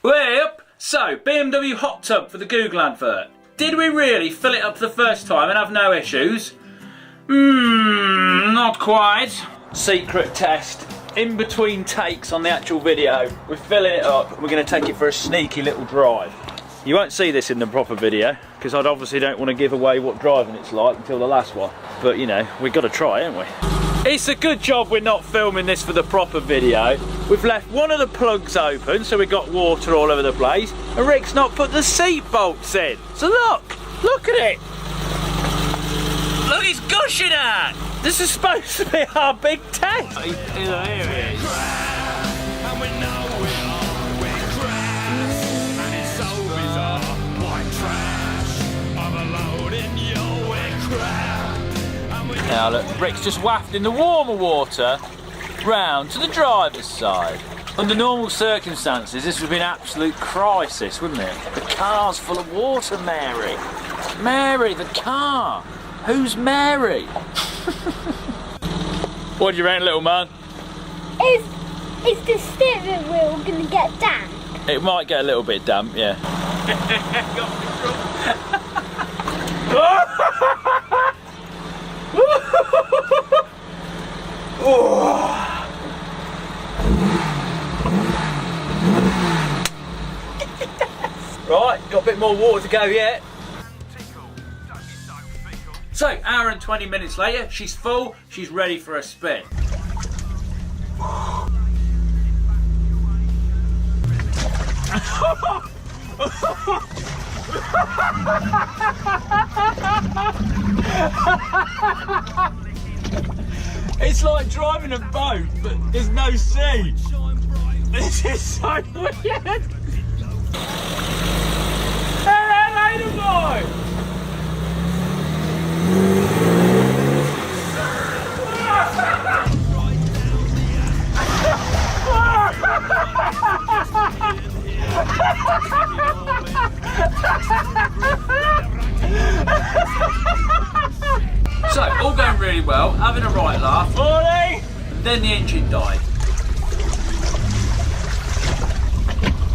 Yep. So, BMW hot tub for the Google advert. Did we really fill it up the first time and have no issues? Not quite. Secret test. In between takes on the actual video, we're filling it up and we're going to take it for a sneaky little drive. You won't see this in the proper video because I obviously don't want to give away what driving it's like until the last one. But you know, we've got to try, haven't we? It's a good job we're not filming this for the proper video. We've left one of the plugs open so we've got water all over the place, and Rick's not put the seat bolts in. So look at it. Look, it's gushing out. This is supposed to be our big test. Here it is. Now look, Rick's just wafting the warmer water round to the driver's side. Under normal circumstances, this would be an absolute crisis, wouldn't it? The car's full of water, Mary. Mary, the car. Who's Mary? What do you reckon, little man? Is the steering wheel going to get damp? It might get a little bit damp, yeah. Right, got a bit more water to go yet. So, hour and 20 minutes later, she's full, she's ready for a spin. It's like driving a boat, but there's no sea. This is so weird. Hello, later boy. So, all going really well, having a right laugh. Morning! And then the engine died.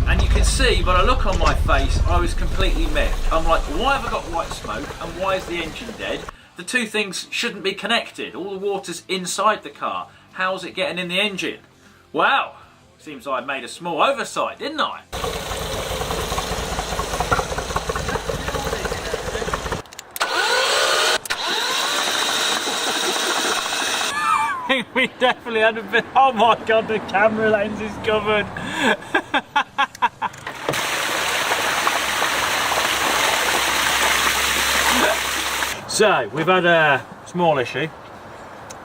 And you can see by the look on my face, I was completely miffed. I'm like, why have I got white smoke and why is the engine dead? The two things shouldn't be connected. All the water's inside the car. How's it getting in the engine? Wow, seems I made a small oversight, didn't I? We definitely had a bit. Oh my god, the camera lens is covered. So we've had a small issue.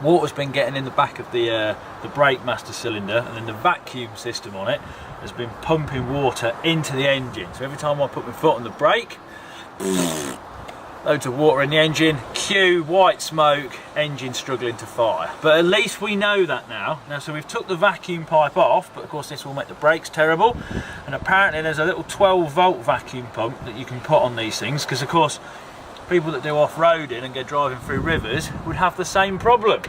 Water's been getting in the back of the brake master cylinder, and then the vacuum system on it has been pumping water into the engine. So every time I put my foot on the brake, loads of water in the engine, cue white smoke, engine struggling to fire. But at least we know that now. So we've took the vacuum pipe off, but of course this will make the brakes terrible. And apparently there's a little 12-volt vacuum pump that you can put on these things, because of course people that do off-roading and go driving through rivers would have the same problem.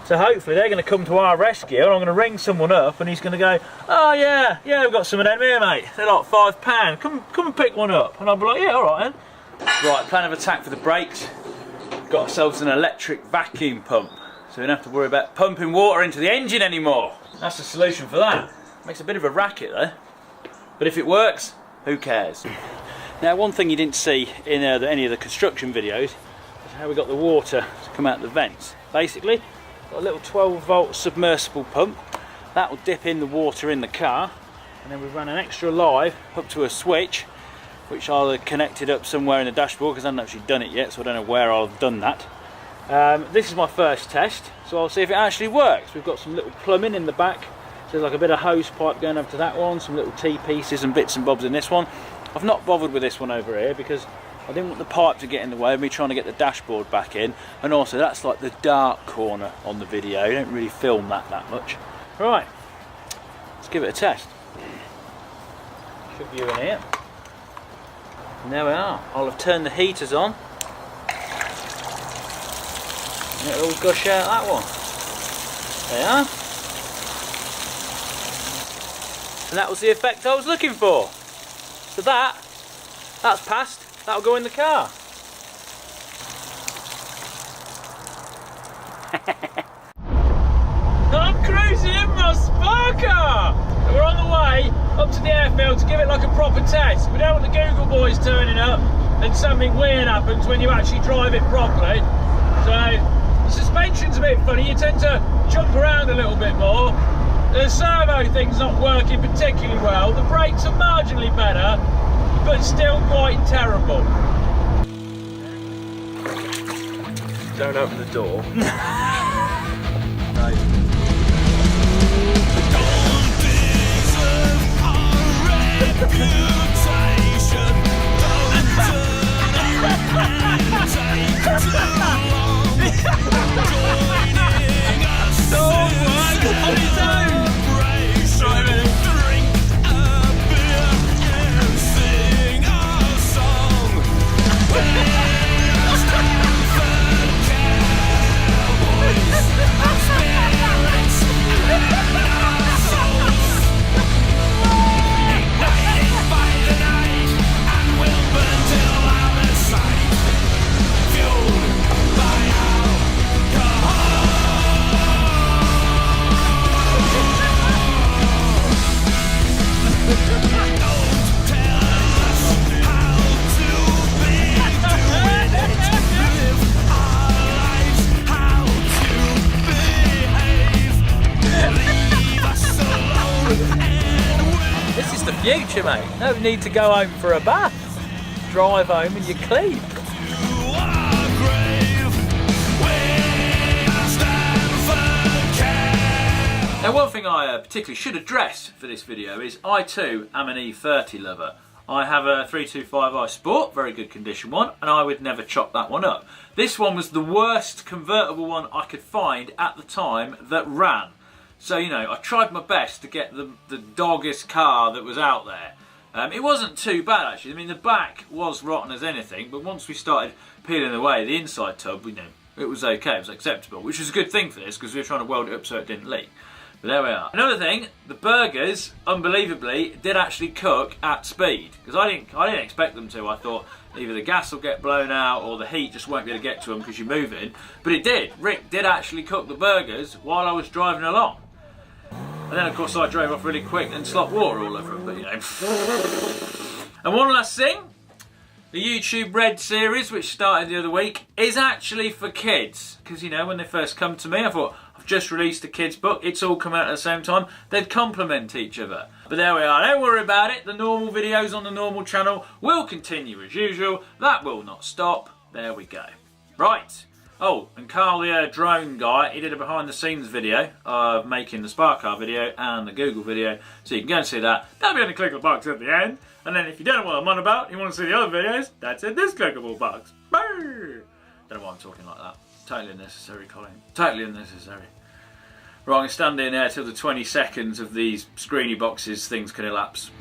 So hopefully they're going to come to our rescue, and I'm going to ring someone up and he's going to go, oh yeah, we've got some of them here, mate. They're like £5. Come and pick one up. And I'll be like, yeah, all right then. Right, plan of attack for the brakes. Got ourselves an electric vacuum pump, so we don't have to worry about pumping water into the engine anymore. That's the solution for that. Makes a bit of a racket though, but if it works, who cares? Now, one thing you didn't see in any of the construction videos is how we got the water to come out the vents. Basically, got a little 12-volt submersible pump that will dip in the water in the car, and then we've run an extra live up to a switch, which I'll have connected up somewhere in the dashboard because I haven't actually done it yet, so I don't know where I've done that. This is my first test, so I'll see if it actually works. We've got some little plumbing in the back, so there's like a bit of hose pipe going up to that one, some little T-pieces and bits and bobs in this one. I've not bothered with this one over here because I didn't want the pipe to get in the way of me trying to get the dashboard back in, and also that's like the dark corner on the video. You don't really film that much. Right, let's give it a test. Shove you in here. And there we are. I'll have turned the heaters on. And it'll all gush out that one. There you are. and that was the effect I was looking for. So that's passed, that'll go in the car. I'm cruising in my spark car! And we're on the way up to the airfield to give it like a proper test. We don't want the Google boys turning up and something weird happens when you actually drive it properly. So the suspension's a bit funny, you tend to jump around a little bit more. The servo thing's not working particularly well. The brakes are marginally better, but still quite terrible. Don't open the door. No. This is the future, mate. No need to go home for a bath. Drive home and you're clean. Now, one thing I particularly should address for this video is I too am an E30 lover. I have a 325i Sport, very good condition one, and I would never chop that one up. This one was the worst convertible one I could find at the time that ran. So, you know, I tried my best to get the doggest car that was out there. It wasn't too bad, actually. I mean, the back was rotten as anything, but once we started peeling away the inside tub, you know, it was okay, it was acceptable, which was a good thing for this, because we were trying to weld it up so it didn't leak. But there we are. Another thing, the burgers, unbelievably, did actually cook at speed, because I didn't expect them to. I thought either the gas will get blown out or the heat just won't be able to get to them because you're moving. But it did. Rick did actually cook the burgers while I was driving along. And then, of course, I drove off really quick and slopped water all over them, but you know. And one last thing, the YouTube Red series, which started the other week, is actually for kids. Because, you know, when they first come to me, I thought, I've just released a kid's book, it's all come out at the same time, they'd complement each other. But there we are, don't worry about it, the normal videos on the normal channel will continue as usual, that will not stop, there we go. Right. Oh, and Carl the drone guy, he did a behind the scenes video of making the Spark Car video and the Google video, so you can go and see that. That'll be on the clickable box at the end. And then if you don't know what I'm on about, you want to see the other videos, that's in this clickable box. Don't know why I'm talking like that. Totally unnecessary, Colin. Totally unnecessary. Right, I'm going to stand in there till the 20 seconds of these screeny boxes things can elapse.